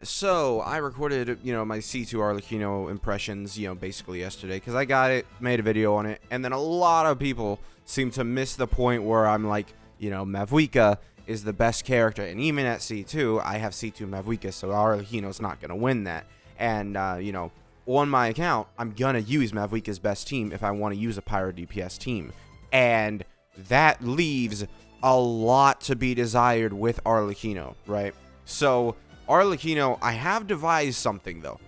So I recorded, my C2 Arlecchino impressions, basically yesterday because I got it, made a video on it, and then a lot of people seem to miss the point where I'm like, Mavuika is the best character, and even at C2, I have C2 Mavuika, so Arlecchino's not gonna win that. And on my account, I'm gonna use Mavuika's best team if I want to use a Pyro DPS team, and that leaves a lot to be desired with Arlecchino, right? So Arlecchino, I have devised something, though.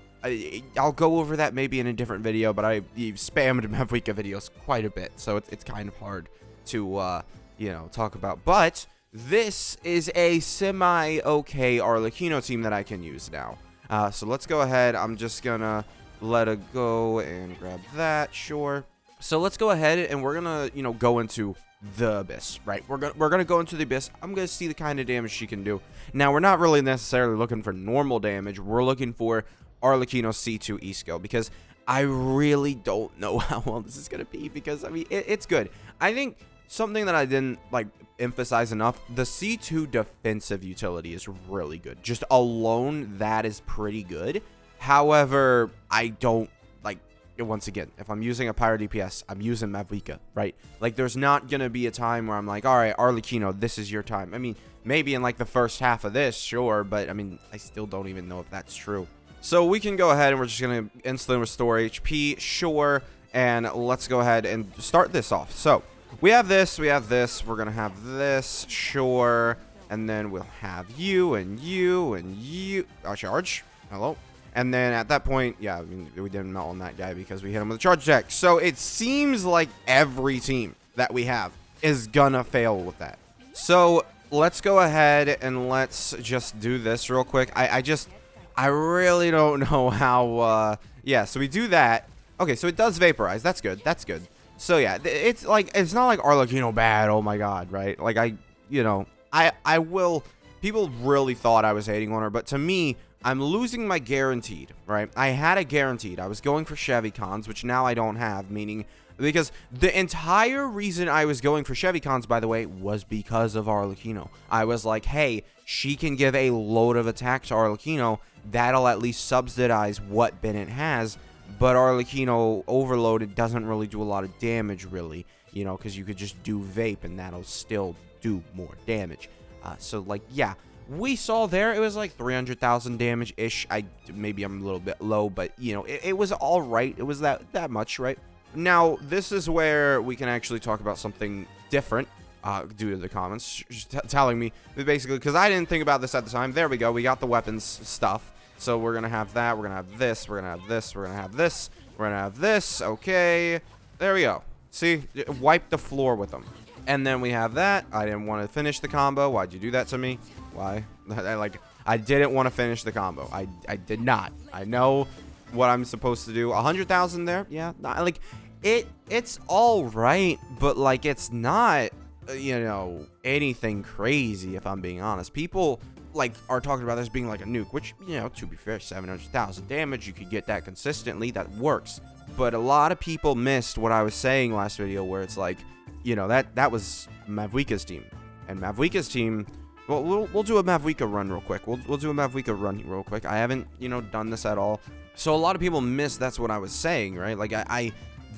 I'll go over that maybe in a different video, but I spammed Mavuika videos quite a bit, so it's kind of hard to, talk about. But this is a semi-okay Arlecchino team that I can use now. So let's go ahead. I'm just gonna let it go and grab that, sure. So let's go ahead and we're gonna, go into the Abyss, right? We're gonna go into the Abyss. I'm gonna see the kind of damage she can do. Now, we're not really necessarily looking for normal damage. We're looking for Arlecchino C2 E-skill, because I really don't know how well this is gonna be, because I mean it's good. I think something that I didn't emphasize enough, the C2 defensive utility is really good. Just alone, that is pretty good. However, I don't once again, if I'm using a Pyro DPS, I'm using Mavuika, right? There's not gonna be a time where I'm like, all right, Arlecchino, this is your time. I mean, maybe in the first half of this, sure, but I mean, I still don't even know if that's true. So we can go ahead and we're just gonna instantly restore HP, sure, and let's go ahead and start this off. So we have this, we're gonna have this, sure, and then we'll have you and you and you. I'll charge. Hello. And then at that point, yeah, I mean, we didn't melt on that guy because we hit him with a charge attack. So it seems like every team that we have is gonna fail with that. So let's go ahead and let's just do this real quick. I really don't know how, yeah, so we do that. Okay, so it does vaporize. That's good. That's good. So yeah, it's not like Arlecchino bad. Oh my God, right? I will, people really thought I was hating on her, but to me, I'm losing my guaranteed, right? I had a guaranteed. I was going for Chevy Cons, which now I don't have, meaning because the entire reason I was going for Chevy Cons, by the way, was because of Arlecchino. I was like, hey, she can give a load of attack to Arlecchino. That'll at least subsidize what Bennett has, but Arlecchino overloaded doesn't really do a lot of damage, really, because you could just do Vape and that'll still do more damage. Yeah. We saw there, it was 300,000 damage-ish. Maybe I'm a little bit low, but, it was all right. It was that much, right? Now, this is where we can actually talk about something different due to the comments telling me that basically, because I didn't think about this at the time. There we go. We got the weapons stuff. So we're going to have that. We're going to have this. We're going to have this. We're going to have this. We're going to have this. Okay. There we go. See? Wipe the floor with them. And then we have that. I didn't want to finish the combo. Why'd you do that to me? Why? I didn't want to finish the combo. I did not. I know what I'm supposed to do. 100,000 there. Yeah. It's all right, but it's not, anything crazy, if I'm being honest. People are talking about this being a nuke, which, to be fair, 700,000 damage. You could get that consistently. That works. But a lot of people missed what I was saying last video, where it's that was Mavuika's team. And Mavuika's team, well, we'll do a Mavuika run real quick. We'll do a Mavuika run real quick. I haven't, done this at all. So a lot of people missed that's what I was saying, right?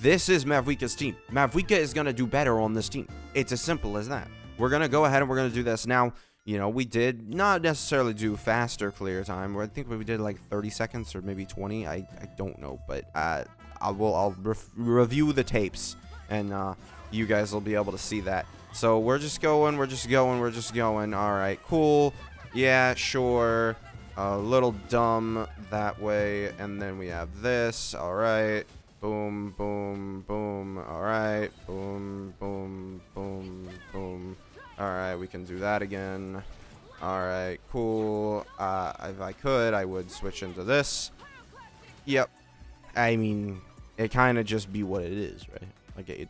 This is Mavuika's team. Mavuika is going to do better on this team. It's as simple as that. We're going to go ahead and we're going to do this. Now, we did not necessarily do faster clear time. I think we did 30 seconds or maybe 20. I don't know, but I'll review the tapes and you guys will be able to see that. So we're just going. All right, cool. Yeah, sure. A little dumb that way. And then we have this. All right. Boom, boom, boom. All right. Boom, boom, boom, boom. All right, we can do that again. All right, cool. If I could, I would switch into this. Yep. I mean, it kind of just be what it is, right?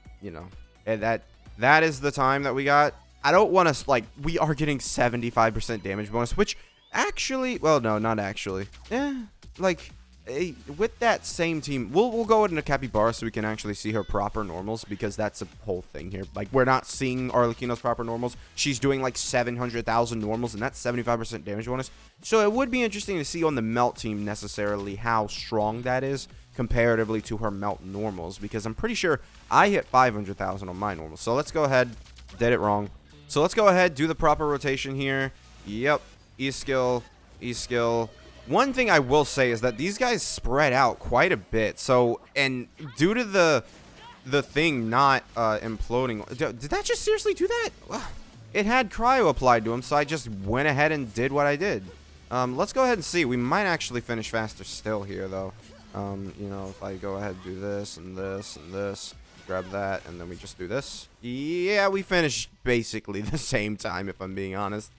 And that is the time that we got. I don't want to, we are getting 75% damage bonus, which actually, well, no, not actually. with that same team, we'll go into Capybara so we can actually see her proper normals, because that's a whole thing here. Like, we're not seeing Arlecchino's proper normals. She's doing like 700,000 normals, and that's 75% damage bonus. So it would be interesting to see on the Melt team necessarily how strong that is comparatively to her Melt normals, because I'm pretty sure I hit 500,000 on my normals. So let's go ahead. Did it wrong. So let's go ahead, do the proper rotation here. Yep. E-skill. E-skill. One thing I will say is that these guys spread out quite a bit. So, and due to the thing not imploding, did that just seriously do that? It had cryo applied to him, so I just went ahead and did what I did. Let's go ahead and see. We might actually finish faster still here, though. You know, if I go ahead and do this and this and this, grab that, and then we just do this. Yeah, we finished basically the same time, if I'm being honest.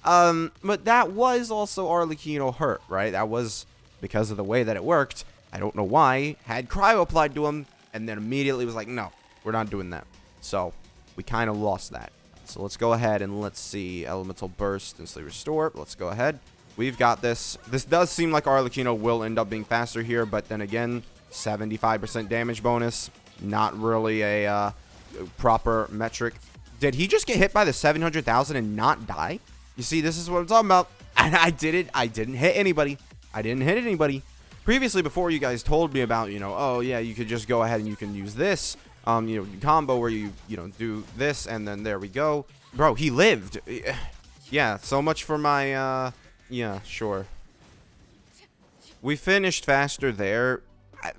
But that was also Arlecchino hurt, right? That was because of the way that it worked. I don't know why. Had cryo applied to him, and then immediately was like, no, we're not doing that. So, we kind of lost that. So, let's go ahead and let's see. Elemental Burst, instantly restore. Let's go ahead. We've got this. This does seem like Arlecchino will end up being faster here, but then again, 75% damage bonus. Not really a proper metric. Did he just get hit by the 700,000 and not die? You see, this is what I'm talking about. And I didn't hit anybody. I didn't hit anybody. Previously, before you guys told me about, you know, oh, yeah, you could just go ahead and you can use this, you know, combo where you know, do this, and then there we go. Bro, he lived. Yeah, so much for my, yeah, sure. We finished faster there.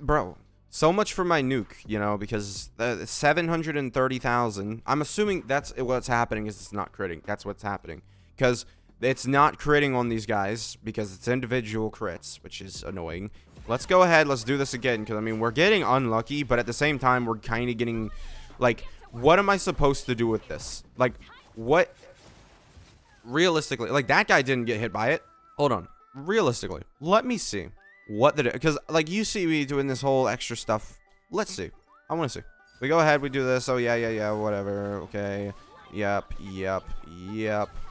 Bro, so much for my nuke, you know, because 730,000. I'm assuming that's what's happening is it's not critting. That's what's happening. Because it's not critting on these guys because it's individual crits, which is annoying. Let's go ahead. Let's do this again because, I mean, we're getting unlucky, but at the same time, we're kind of getting, like, what am I supposed to do with this? Like, what? Realistically, like, that guy didn't get hit by it. Hold on. Realistically, let me see what the, because, like, you see me doing this whole extra stuff. Let's see. I want to see. We go ahead. We do this. Oh, yeah, whatever. Okay. Yep.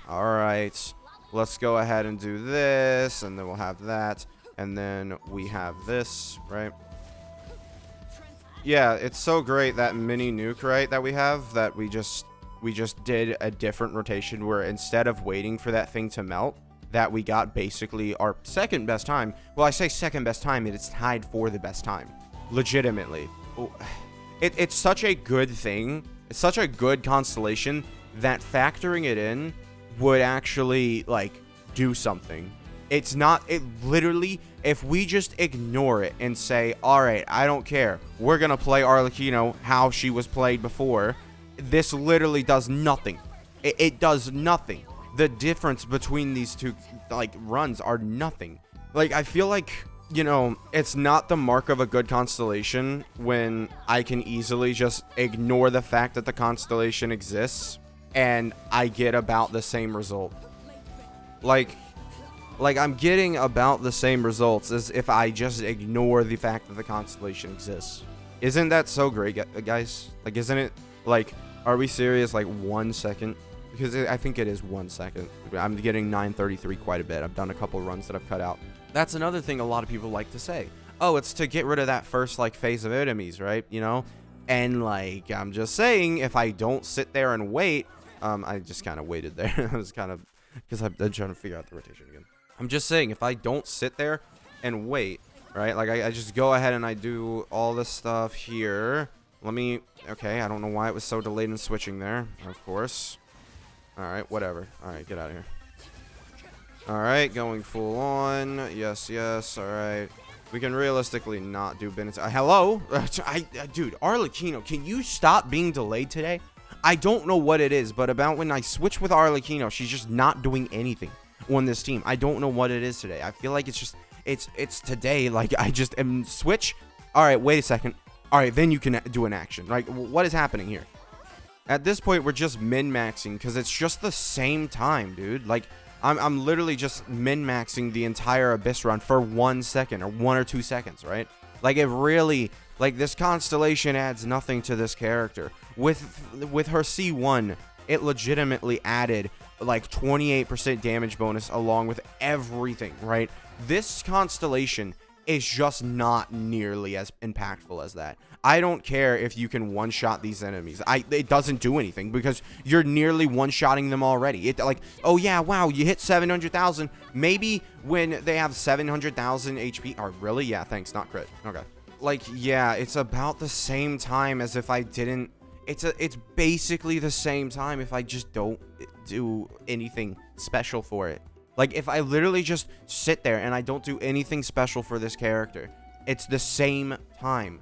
All right, let's go ahead and do this, and then we'll have that, and then we have this, right? Yeah, it's so great, that mini nuke, right, that we have, that we just did a different rotation where instead of waiting for that thing to melt, that we got basically our second best time. Well, I say second best time, it's tied for the best time, legitimately. It's such a good thing. It's such a good constellation that factoring it in would actually, like, do something. It's not, it literally, if we just ignore it and say, all right, I don't care, we're gonna play Arlecchino how she was played before, this literally does nothing. It does nothing. The difference between these two, like, runs are nothing. Like, I feel like, you know, it's not the mark of a good constellation when I can easily just ignore the fact that the constellation exists and I get about the same result. Like I'm getting about the same results as if I just ignore the fact that the constellation exists. Isn't that so great, guys? Like, isn't it, like, are we serious? Like, 1 second? Because I think it is 1 second. I'm getting 933 quite a bit. I've done a couple runs that I've cut out. That's another thing a lot of people like to say. Oh, it's to get rid of that first, like, phase of enemies, right? You know? And, like, I'm just saying, if I don't sit there and wait, I just kind of waited there. I was kind of, because I'm trying to figure out the rotation again. I'm just saying, if I don't sit there and wait, right? Like, I just go ahead and I do all this stuff here. Let me, okay, I don't know why it was so delayed in switching there, of course. All right, whatever. All right, get out of here. All right, going full on. Yes, all right. We can realistically not do Bennett. Hello? Dude, Arlecchino, can you stop being delayed today? I don't know what it is, but about when I switch with Arlecchino, she's just not doing anything on this team. I don't know what it is today. I feel like it's just, it's today, like, I just am switch. All right, wait a second. All right, then you can do an action. Like, what is happening here? At this point, we're just min-maxing because it's just the same time, dude. Like, I'm literally just min-maxing the entire Abyss run for 1 second or 1 or 2 seconds, right? Like, it really, like, this constellation adds nothing to this character. With her C1, it legitimately added, like, 28% damage bonus along with everything, right? This constellation is just not nearly as impactful as that. I don't care if you can one-shot these enemies. It doesn't do anything because you're nearly one-shotting them already. Like, oh yeah, wow, you hit 700,000. Maybe when they have 700,000 HP. Oh, really? Yeah, thanks. Not crit. Okay. Like, yeah, it's about the same time as if I didn't. It's basically the same time if I just don't do anything special for it. Like, if I literally just sit there and I don't do anything special for this character, it's the same time.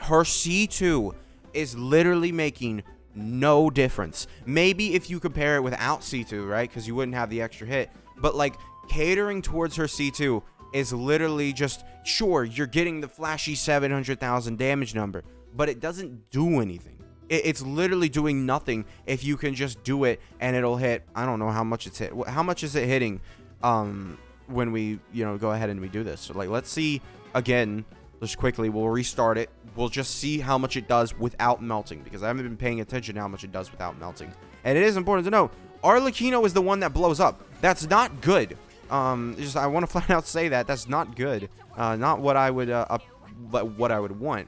Her C2 is literally making no difference. Maybe if you compare it without C2, right? Because you wouldn't have the extra hit. But, like, catering towards her C2 is literally just, sure, you're getting the flashy 700,000 damage number, but it doesn't do anything. It's literally doing nothing if you can just do it and it'll hit. I don't know how much it's hit. How much is it hitting when we, go ahead and we do this? So, like, let's see again, just quickly. We'll restart it. We'll just see how much it does without melting, because I haven't been paying attention to how much it does without melting. And it is important to know, Arlecchino is the one that blows up. That's not good. I want to flat out say that. That's not good. Not what I would, want.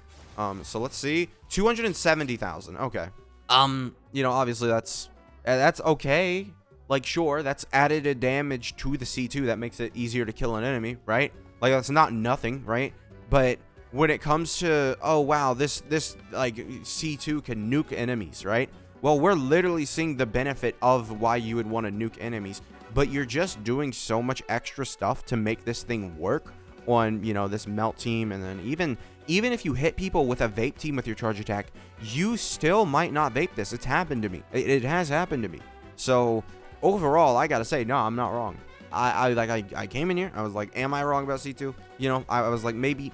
So let's see. 270,000. Okay. Obviously that's okay. Like, sure, that's added a damage to the C2 that makes it easier to kill an enemy, right? Like, that's not nothing, right? But when it comes to, oh wow, this like C2 can nuke enemies, right? Well, we're literally seeing the benefit of why you would want to nuke enemies, but you're just doing so much extra stuff to make this thing work on, this melt team. And then even if you hit people with a vape team with your charge attack, you still might not vape this. It's happened to me. It has happened to me. So overall, I gotta say, no, I'm not wrong. I came in here, I was like, am I wrong about C2? I was like, maybe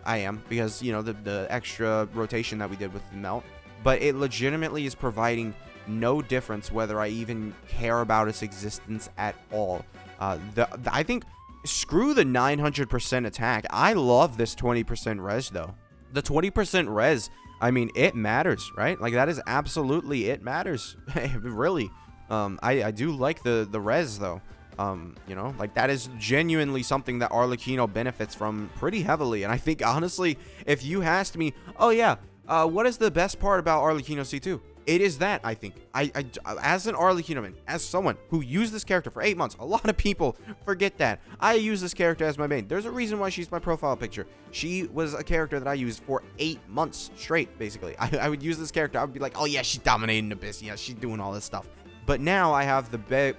I am, because the extra rotation that we did with the melt, but it legitimately is providing no difference whether I even care about its existence at all. I think, screw the 900% attack. I love this 20% res though. The 20% res, I mean, it matters, right? Like, that is absolutely, it matters. Really. I do like the res though. Like, that is genuinely something that Arlecchino benefits from pretty heavily. And I think, honestly, if you asked me, oh yeah, what is the best part about Arlecchino C2? It is that, I think. I as an Arlecchino man, as someone who used this character for 8 months, a lot of people forget that. I use this character as my main. There's a reason why she's my profile picture. She was a character that I used for 8 months straight, basically. I would use this character. I would be like, oh yeah, she's dominating Abyss. Yeah, she's doing all this stuff. But now I have the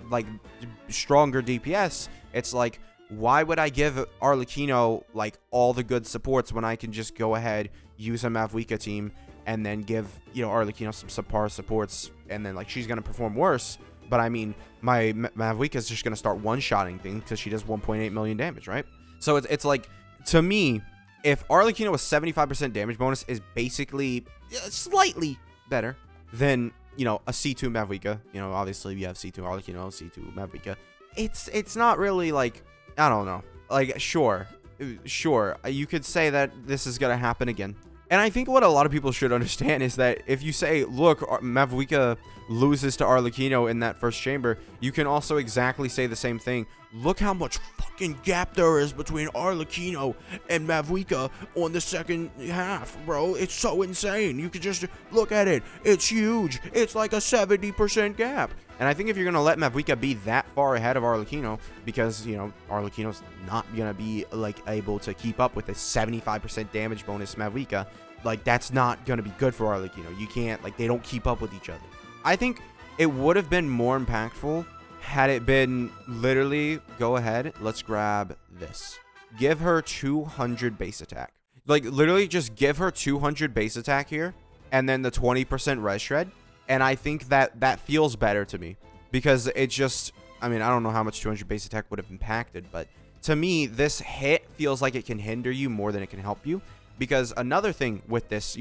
stronger DPS. It's like, why would I give Arlecchino like all the good supports when I can just go ahead, use a Mavuika team, and then give Arlecchino some subpar supports, and then like she's gonna perform worse. But I mean, my Mavuika is just gonna start one-shotting things because she does 1.8 million damage, right? So it's like, to me, if Arlecchino with 75% damage bonus is basically slightly better than a C2 Mavuika, obviously you have C2 Arlecchino, C2 Mavuika. It's not really like, I don't know, like, sure, you could say that this is gonna happen again. And I think what a lot of people should understand is that if you say, look, Mavuika loses to Arlecchino in that first chamber, you can also exactly say the same thing. Look how much fucking gap there is between Arlecchino and Mavuika on the second half, bro. It's so insane. You could just look at it. It's huge. It's like a 70% gap. And I think if you're going to let Mavuika be that far ahead of Arlecchino, because, Arlecchino's not going to be, like, able to keep up with a 75% damage bonus Mavuika, like, that's not going to be good for Arlecchino. You can't, like, they don't keep up with each other. I think it would have been more impactful had it been literally, go ahead, let's grab this. Give her 200 base attack. Like, literally just give her 200 base attack here, and then the 20% res shred. And I think that feels better to me, because it just, I mean, I don't know how much 200 base attack would have impacted, but to me, this hit feels like it can hinder you more than it can help you. Because another thing with this,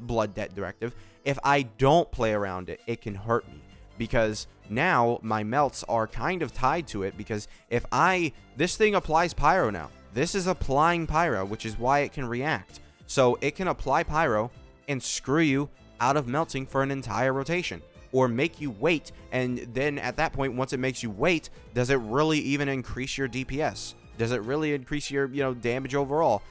blood debt directive, if I don't play around it, it can hurt me. Because now my melts are kind of tied to it, because if this thing applies pyro now. This is applying pyro, which is why it can react. So it can apply pyro and screw you out of melting for an entire rotation, or make you wait. And then at that point, once it makes you wait, does it really even increase your DPS? Does it really increase your, damage overall?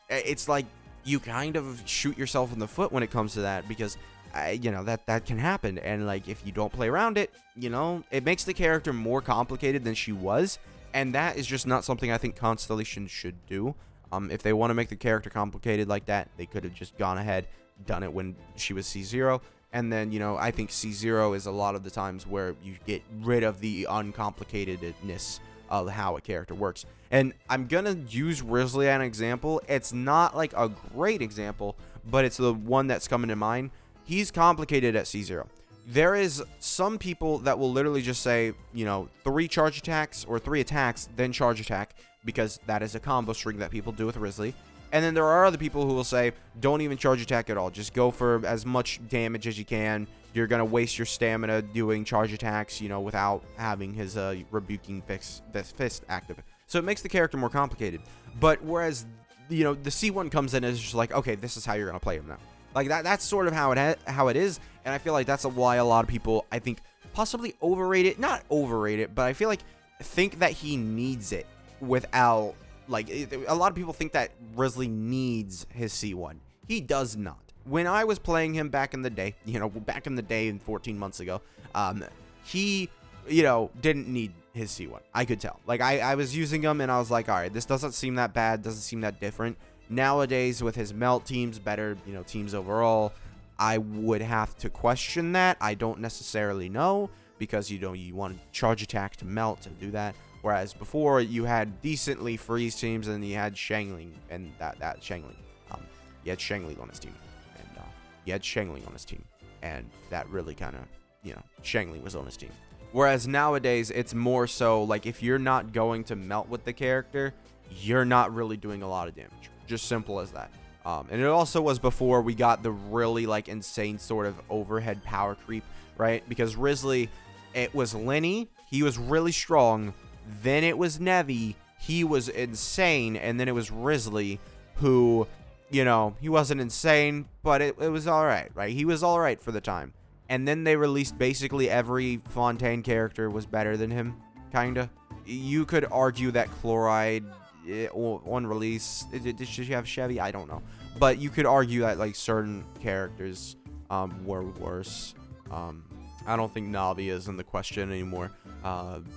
It's like you kind of shoot yourself in the foot when it comes to that, because that can happen. And like, if you don't play around it, it makes the character more complicated than she was, and that is just not something I think Constellation should do. If they want to make the character complicated like that, they could have just gone ahead, done it when she was C0. And then, I think C0 is a lot of the times where you get rid of the uncomplicatedness of how a character works. And I'm going to use Wriothesley as an example. It's not like a great example, but it's the one that's coming to mind. He's complicated at C0. There is some people that will literally just say, 3 charge attacks or 3 attacks, then charge attack, because that is a combo string that people do with Wriothesley. And then there are other people who will say, don't even charge attack at all. Just go for as much damage as you can. You're going to waste your stamina doing charge attacks, without having his rebuking fist active. So it makes the character more complicated. But whereas, the C1 comes in and is just like, okay, this is how you're going to play him now. Like, that's sort of how it is. And I feel like that's why a lot of people, I think, possibly overrate it. Not overrate it, but I feel like think that he needs it without... Like, a lot of people think that Wriothesley needs his C1. He does not. When I was playing him back in the day, back in the day and 14 months ago, he, didn't need his C1. I could tell. Like, I was using him, and I was like, all right, this doesn't seem that bad, doesn't seem that different. Nowadays, with his melt teams, better, teams overall, I would have to question that. I don't necessarily know, because, you want to charge attack to melt to do that. Whereas before, you had decently freeze teams, and you had Shangling, and that Shangling. You had Shangling on his team, and you had Shangling on his team, and that really kind of, Shangling was on his team. Whereas nowadays, it's more so, like, if you're not going to melt with the character, you're not really doing a lot of damage. Just simple as that. And it also was before we got the really, like, insane sort of overhead power creep, right? Because Wriothesley, it was Lenny, he was really strong. Then it was Nevi, he was insane, and then it was Wriothesley, who, he wasn't insane, but it was alright, right? He was alright for the time. And then they released basically every Fontaine character was better than him, kinda. You could argue that Chloride, on release, did she have Chevy? I don't know. But you could argue that, like, certain characters were worse. I don't think Navi is in the question anymore.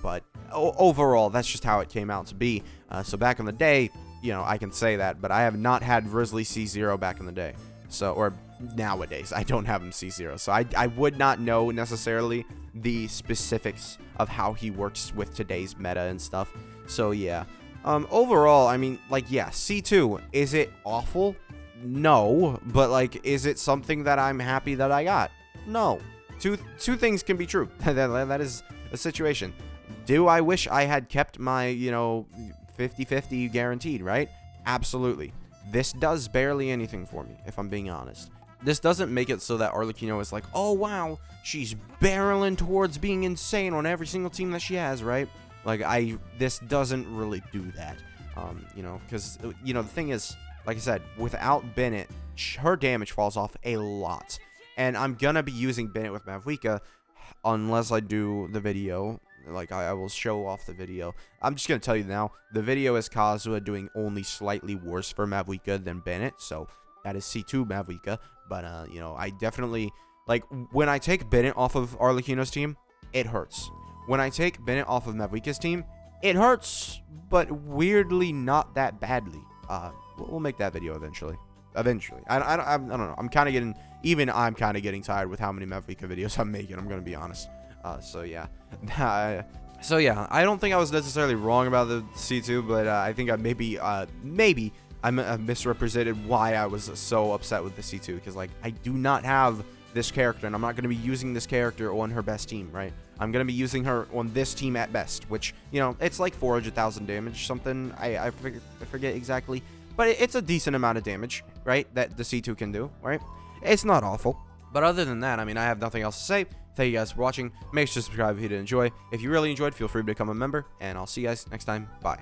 But overall, that's just how it came out to be. So back in the day, I can say that, but I have not had Wriothesley C0 back in the day. So, or nowadays, I don't have him C0. So I would not know necessarily the specifics of how he works with today's meta and stuff. So yeah. Overall, I mean, like, yeah, C2, is it awful? No. But, like, is it something that I'm happy that I got? No. Two things can be true. That is a situation. Do I wish I had kept my, 50-50 guaranteed, right? Absolutely. This does barely anything for me, if I'm being honest. This doesn't make it so that Arlecchino is like, oh, wow, she's barreling towards being insane on every single team that she has, right? Like, this doesn't really do that, because, the thing is, like I said, without Bennett, her damage falls off a lot. And I'm going to be using Bennett with Mavuika unless I do the video. Like, I will show off the video. I'm just going to tell you now, the video is Kazuha doing only slightly worse for Mavuika than Bennett. So, that is C2 Mavuika. But, I definitely, like, when I take Bennett off of Arlecchino's team, it hurts. When I take Bennett off of Mavuika's team, it hurts, but weirdly not that badly. We'll make that video eventually. I don't know. I'm kind of getting tired with how many Mavuika videos I'm making. I'm gonna be honest. So yeah. I don't think I was necessarily wrong about the C2, but I think I maybe I misrepresented why I was so upset with the C2, because, like, I do not have this character, and I'm not going to be using this character on her best team, right? I'm going to be using her on this team at best, which, it's like 400,000 damage, something. I forget exactly. But it's a decent amount of damage, right, that the C2 can do, right? It's not awful. But other than that, I mean, I have nothing else to say. Thank you guys for watching. Make sure to subscribe if you did enjoy. If you really enjoyed, feel free to become a member. And I'll see you guys next time. Bye.